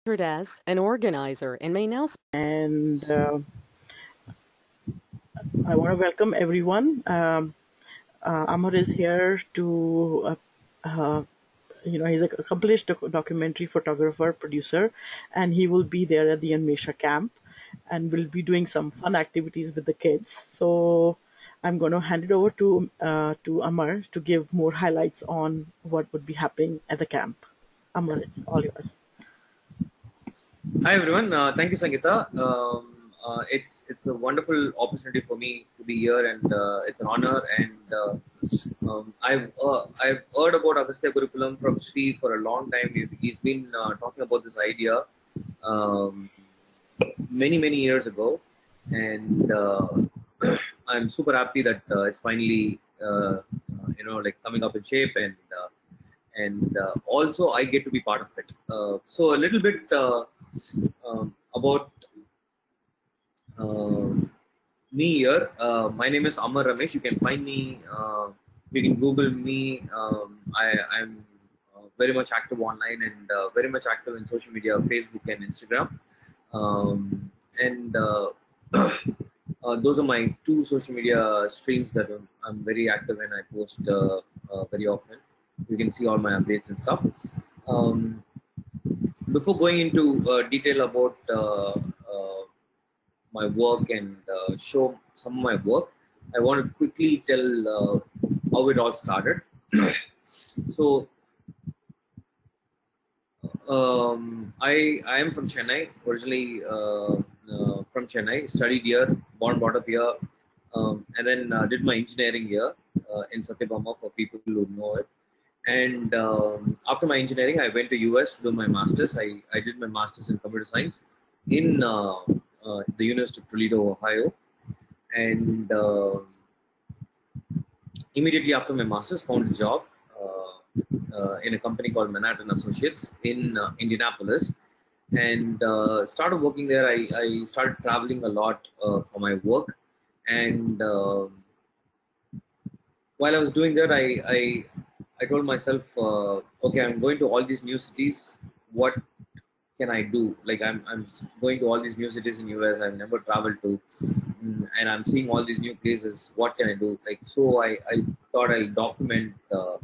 As an organizer and may now And I want to welcome everyone. Amar is here to, he's an accomplished documentary photographer, producer, and he will be there at the Unmesa camp and will be doing some fun activities with the kids. So I'm going to hand it over to Amar to give more highlights on what would be happening at the camp. Amar, it's all yours. Hi everyone, thank you Sangeeta. It's a wonderful opportunity for me to be here, and it's an honor. And I've heard about Agastya Gurikulam from Sri for a long time. He's been talking about this idea um, many years ago, and I'm super happy that it's finally like coming up in shape, and also I get to be part of it. So a little bit about uh, me here. My name is Amar Ramesh. You can find me. You can Google me. I'm very much active online, and very much active in social media, Facebook and Instagram. And Those are my two social media streams that I'm very active in. I post very often. You can see all my updates and stuff. Um, Before going into detail about my work and show some of my work, I want to quickly tell how it all started. So I am from Chennai, originally from Chennai, studied here, born brought up here, and then did my engineering here in Satyabama, for people who know it. And after my engineering, I went to US to do my masters. I did my masters in computer science in the University of Toledo, Ohio. And immediately after my masters, found a job in a company called Manhattan Associates in Indianapolis, and started working there. I started traveling a lot for my work, and while I was doing that, I told myself, okay, I'm going to all these new cities. What can I do? Like I'm going to all these new cities in US I've never traveled to, and I'm seeing all these new places. What can I do? Like, so I thought I'll document uh,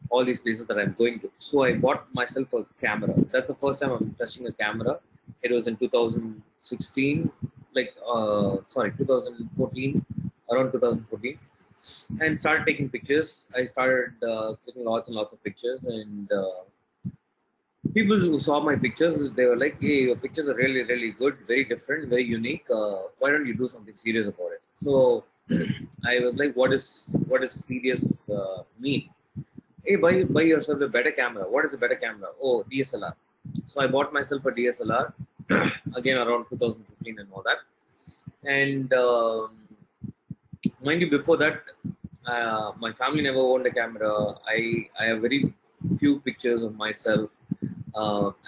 all these places that I'm going to. So I bought myself a camera. That's the first time I'm touching a camera. It was in 2016, 2014, around 2014, and started taking pictures. I started clicking lots and lots of pictures, and people who saw my pictures, they were like, "Hey, your pictures are really good, very different, very unique. Why don't you do something serious about it?" So I was like, what is serious mean? Hey, buy yourself a better camera. What is a better camera? Oh, DSLR. So I bought myself a DSLR again around 2015 and all that. And mind you, before that, my family never owned a camera. I have very few pictures of myself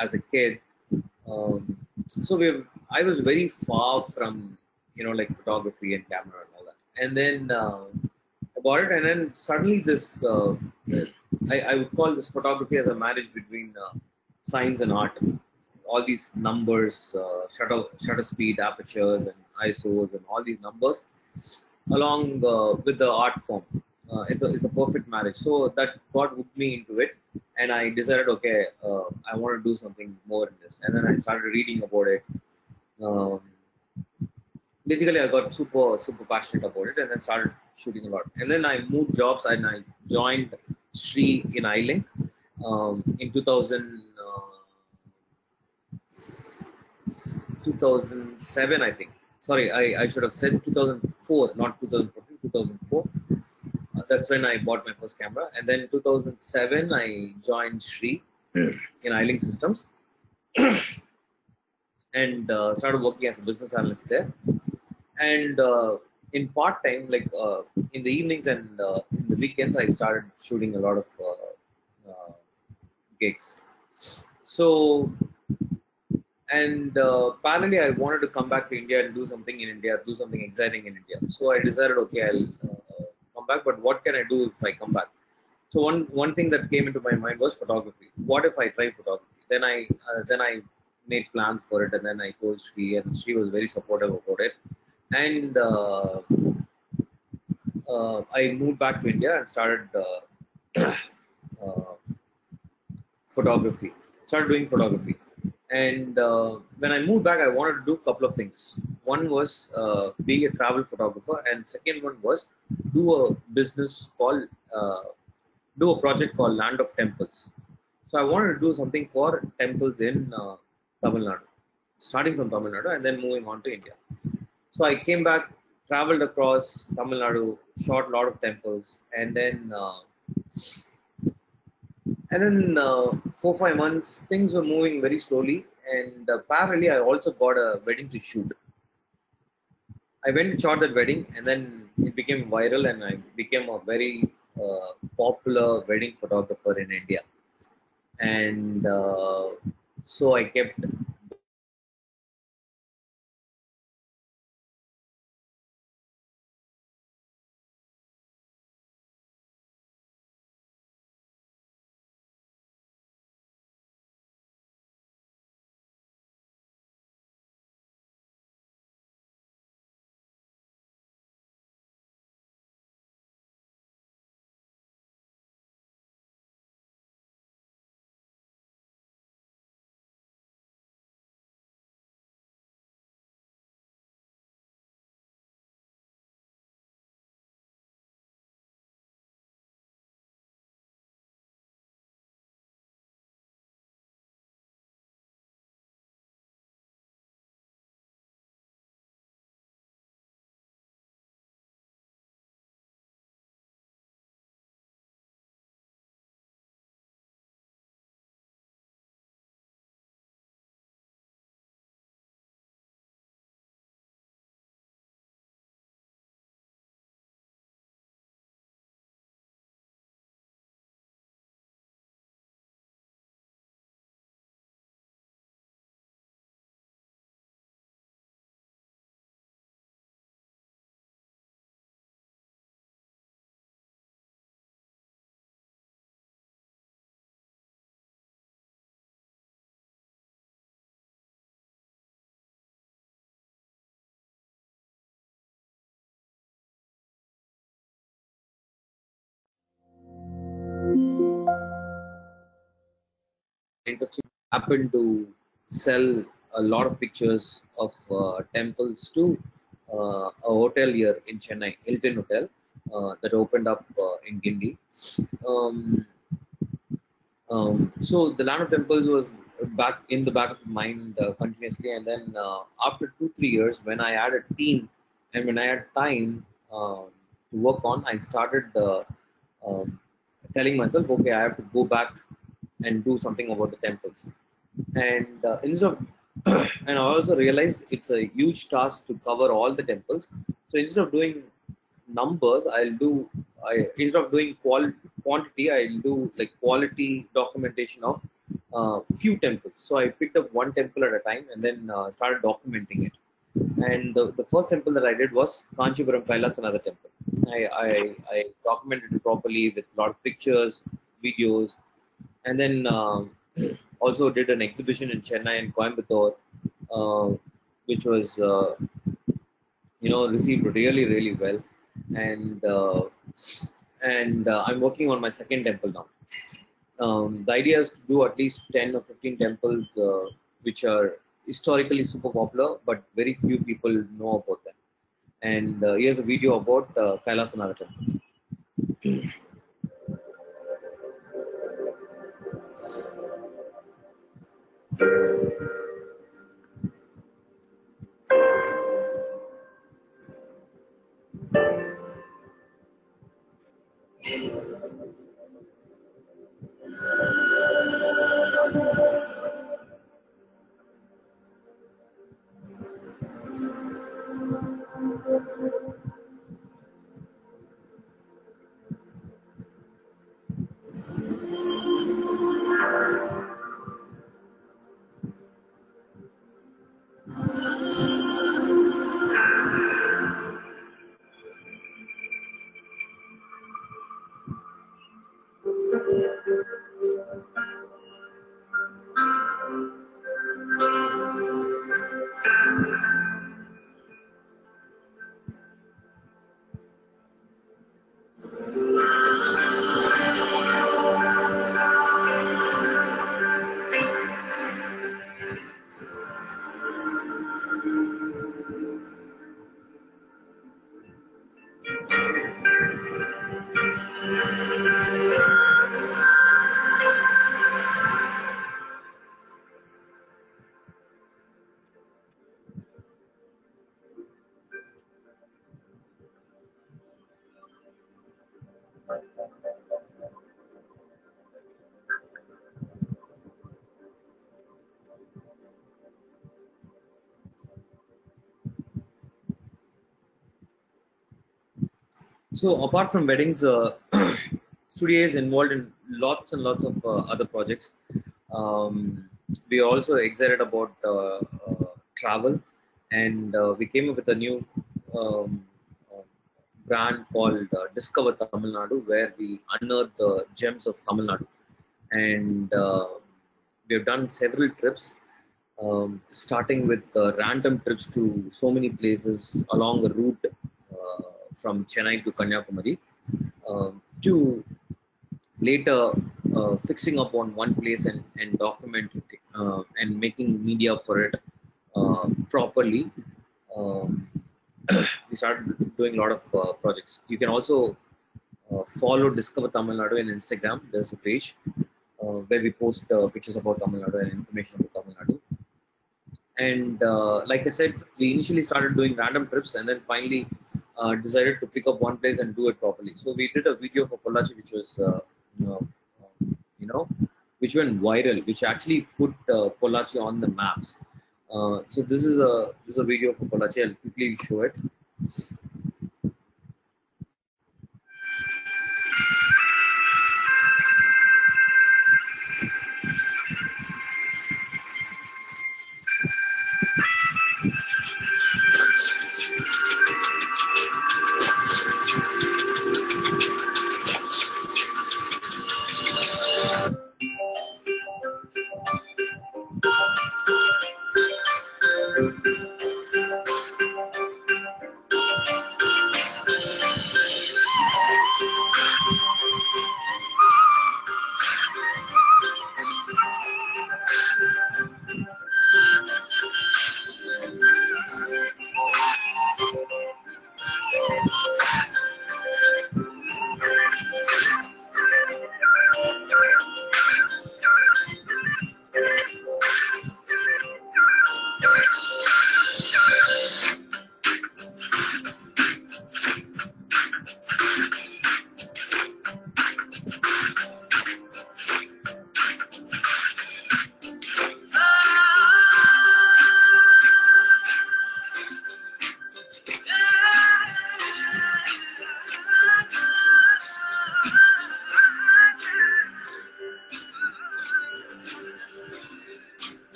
as a kid. So I was very far from like photography and camera and all that. And then I bought it, and then suddenly this I would call this photography as a marriage between science and art. All these numbers, shutter speed, apertures, and ISOs, and all these numbers, along with the art form. It's a perfect marriage. So that got hooked me into it, and I decided, okay, I want to do something more in this. And then I started reading about it. Um, Basically, I got super passionate about it, and then started shooting a lot. And then I moved jobs, and I joined Sri in iLink in 2007, I think. Sorry, I should have said 2004, not 2014, 2004. That's when I bought my first camera. And then 2007, I joined Sri in iLink Systems and started working as a business analyst there. And in part time, like in the evenings and in the weekends, I started shooting a lot of gigs. So, and parallelly, I wanted to come back to India and do something in India, do something exciting in India. So I decided, okay, I'll come back, but what can I do if I come back? So one thing that came into my mind was photography. What if I try photography? Then I made plans for it, and then I told Shri, and she was very supportive about it. And I moved back to India and started uh, photography. Started doing photography, and when I moved back, I wanted to do a couple of things. One was be a travel photographer, and second one was do a business called do a project called Land of Temples. So I wanted to do something for temples in Tamil Nadu, starting from Tamil Nadu and then moving on to India. So I came back, traveled across Tamil Nadu, shot a lot of temples, and then 4 5 months things were moving very slowly, and parallelly I also got a wedding to shoot. I went and shot that wedding, and then it became viral, and I became a very popular wedding photographer in India. And so I kept interested happened to sell a lot of pictures of temples to a hotel here in Chennai, Hilton Hotel, that opened up in Gindi. Um, so the Land of Temples was back in the back of my mind continuously, and then after 2 3 years, when I had a team and when I had time to work on, I started um, telling myself, okay, I have to go back and do something about the temples. And instead of and I also realized it's a huge task to cover all the temples. So instead of doing numbers, instead of doing quantity, I'll do like quality documentation of few temples. So I picked up one temple at a time and then started documenting it. And the first temple that I did was Kanchipuram Kailasanatha temple. I documented it properly with a lot of pictures, videos, and then also did an exhibition in Chennai and Coimbatore, uh, which was received really really well, and I'm working on my second temple now. The idea is to do at least 10 or 15 temples which are historically super popular, but very few people know about them. And here's a video about Kailasanatha temple. So apart from weddings, studio is involved in lots and lots of other projects. We are also excited about travel, and we came up with a new um, uh, brand called Discover Tamil Nadu, where we unearth the gems of Tamil Nadu, and we have done several trips, starting with random trips to so many places along the route from Chennai to Kanyakumari, to later fixing up on one place and documenting and making media for it properly. Um, we started doing a lot of projects. You can also follow Discover Tamil Nadu in Instagram. There's a page where we post pictures about Tamil Nadu and information about Tamil Nadu. And like I said, we initially started doing random trips, and then finally decided to pick up one place and do it properly. So we did a video for Collage, which was, you know, you know, which went viral, which actually put Pollachi on the maps. So this is a video for Pollachi. I'll quickly show it.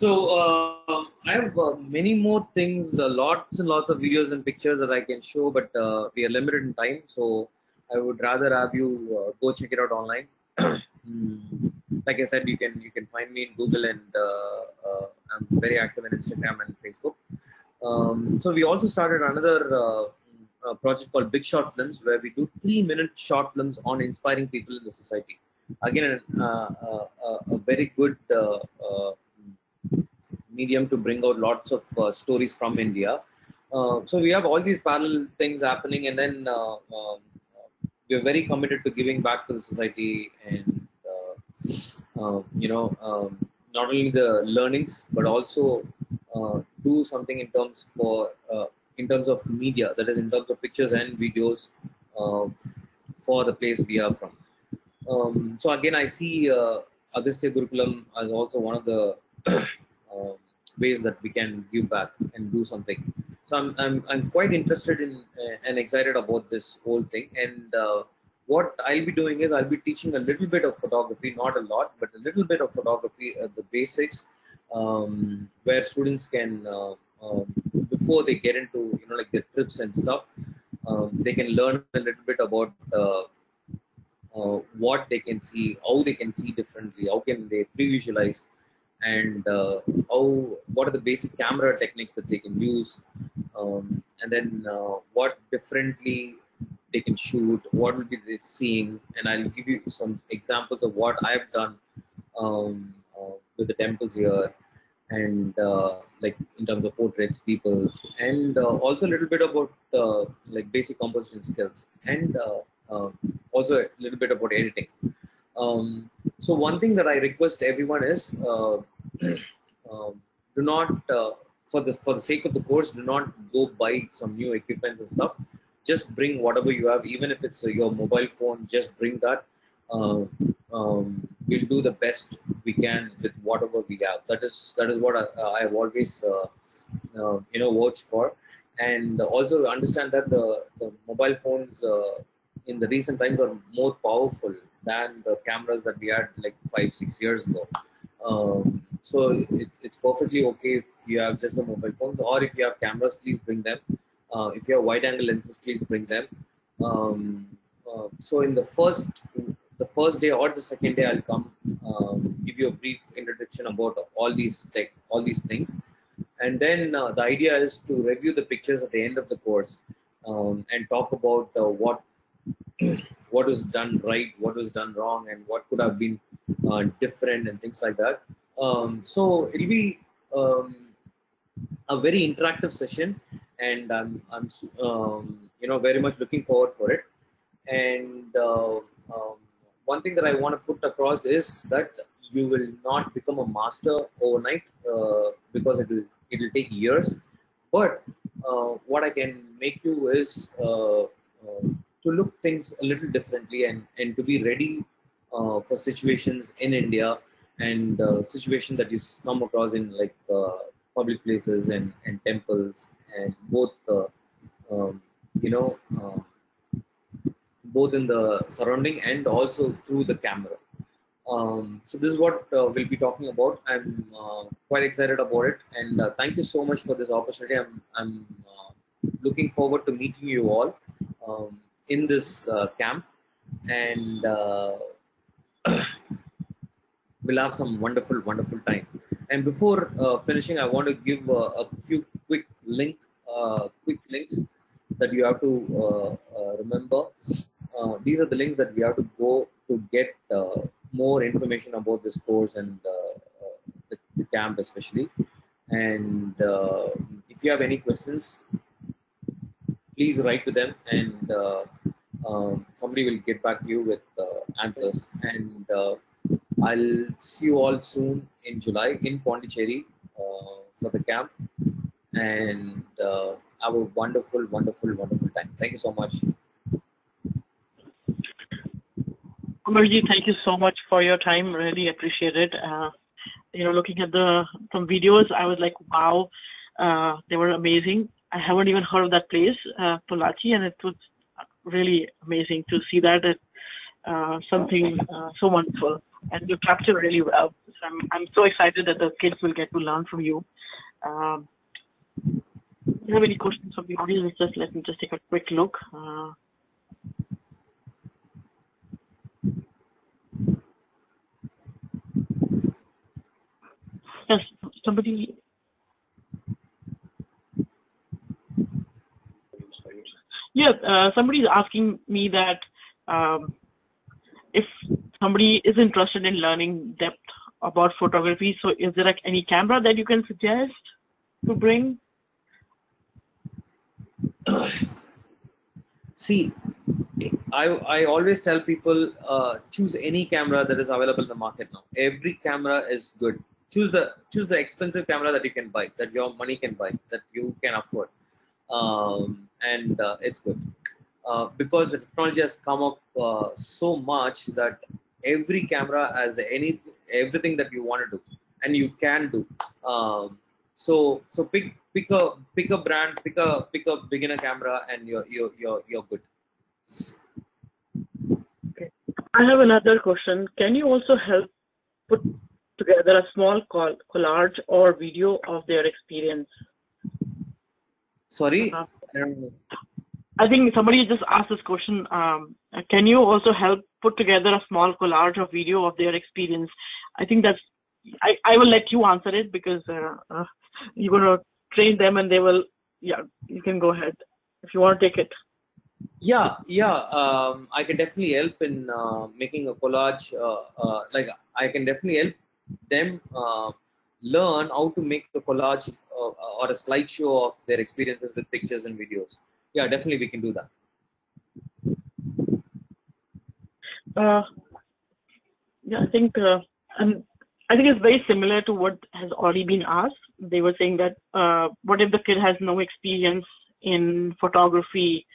So I have many more things, lots and lots of videos and pictures that I can show, but we are limited in time. So I would rather have you go check it out online. Mm, like I said, you can find me in Google, and I'm very active in Instagram and Facebook. So we also started another project called Big Short Films, where we do 3-minute short films on inspiring people in the society. Again, a very good medium to bring out lots of stories from India. So we have all these parallel things happening, and then we are very committed to giving back to the society, and not only the learnings but also do something in terms of media, that is in terms of pictures and videos uh, for the place we are from. So again, I see Agastya Gurukulam as also one of the uh, ways that we can give back and do something. So I'm quite interested in and excited about this whole thing. And what I'll be doing is I'll be teaching a little bit of photography, not a lot, but a little bit of photography, the basics, where students can before they get into like their trips and stuff, they can learn a little bit about what they can see, how they can see differently, how can they pre-visualize, and what are the basic camera techniques that they can use, and then what differently they can shoot, what will be they seeing, and I'll give you some examples of what I've done with the temples here, and like in terms of portraits, peoples, and also a little bit about like basic composition skills, and also a little bit about editing. So one thing that I request everyone is do not for the sake of the course, do not go buy some new equipments and stuff. Just bring whatever you have, even if it's your mobile phone. Just bring that. Uh, we'll do the best we can with whatever we have. That is what I've always worked for, and also understand that the mobile phones in the recent times are more powerful than the cameras that we had like 5-6 years ago. So it's perfectly okay if you have just the mobile phones, or if you have cameras, please bring them. If you have wide angle lenses, please bring them. So in the first day or the second day, I'll come give you a brief introduction about all these things, and then the idea is to review the pictures at the end of the course, and talk about what was done right, what was done wrong, and what could have been different, and things like that. So it'll be a very interactive session, and I'm very much looking forward for it. And one thing that I want to put across is that you will not become a master overnight, because it'll take years. But what I can make you is to look things a little differently, and to be ready for situations in India, and situations that you come across in like public places and temples, and both um, you know both in the surrounding and also through the camera. So this is what we'll be talking about. I'm quite excited about it, and thank you so much for this opportunity. I'm looking forward to meeting you all in this camp, and we'll have some wonderful time. And before finishing, I want to give a few quick links that you have to remember. These are the links that we have to go to get more information about this course, and the camp especially. And if you have any questions, please write to them, and somebody will get back to you with answers. And I'll see you all soon in July in Pondicherry for the camp, and have a wonderful time. Thank you so much. Amarji, thank you so much for your time. Really appreciate it. Looking at some videos, I was like, wow, they were amazing. I haven't even heard of that place, Polachi, and it was really amazing to see that. Something so wonderful, and you capture really well. So I'm so excited that the kids will get to learn from you. Do you have any questions from the audience? Let me just take a quick look. Yes, somebody. Yeah, somebody is asking me that if somebody is interested in learning depth about photography, so is there like any camera that you can suggest to bring? See, I always tell people choose any camera that is available in the market now. Every camera is good. Choose the expensive camera that you can buy, that your money can buy, that you can afford, and it's good. Because the technology has come up so much that every camera has everything that you want to do, and you can do. So pick a brand, pick a beginner camera, and you're good. Okay. I have another question. Can you also help put together a small collage or video of their experience? Sorry, I think somebody just asked this question. Can you also help put together a small collage or video of their experience. I think that's, I will let you answer it because you're going to train them and they will, yeah, you can go ahead if you want to take it. Yeah, I can definitely help in making a collage. Like I can definitely help them learn how to make a collage or a slideshow of their experiences with pictures and videos. Yeah, definitely we can do that. Yeah, and I think it's very similar to what has already been asked. They were saying that what if the kid has no experience in photography?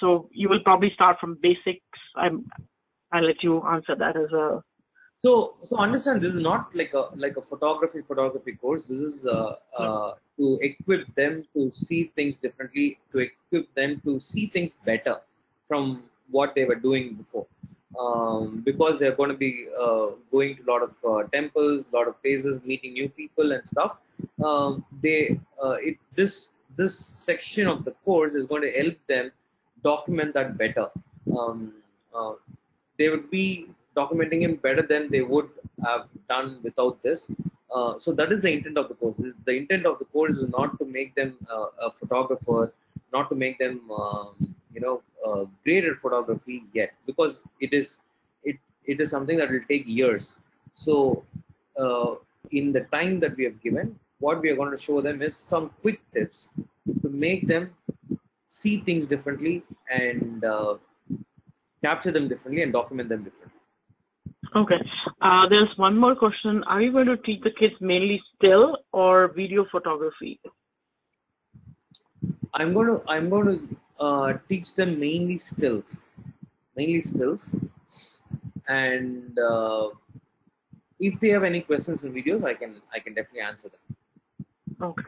So you will probably start from basics. I'll let you answer that as a. So understand, this is not like a photography course. This is to equip them to see things differently, to equip them to see things better from what they were doing before. Because they're going to be going to a lot of temples, a lot of places, meeting new people and stuff. This section of the course is going to help them document that better. They would be documenting him better than they would have done without this. So that is the intent of the course. The intent of the course is not to make them a photographer, not to make them great at photography yet, because it is something that will take years. So in the time that we have given, what we are going to show them is some quick tips to make them see things differently and capture them differently and document them differently. Okay. There's one more question. Are you going to teach the kids mainly still or video photography? I'm going to teach them mainly stills, and if they have any questions in videos, I can definitely answer them. Okay.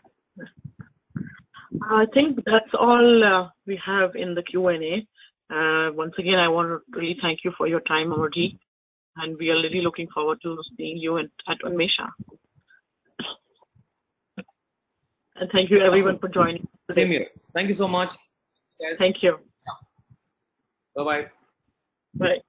I think that's all we have in the Q&A. Once again, I want to really thank you for your time, Amarji, and we are really looking forward to seeing you at Unmesa. And thank you everyone for joining. Same here. Thank you so much. Thank you. Bye-bye. Bye.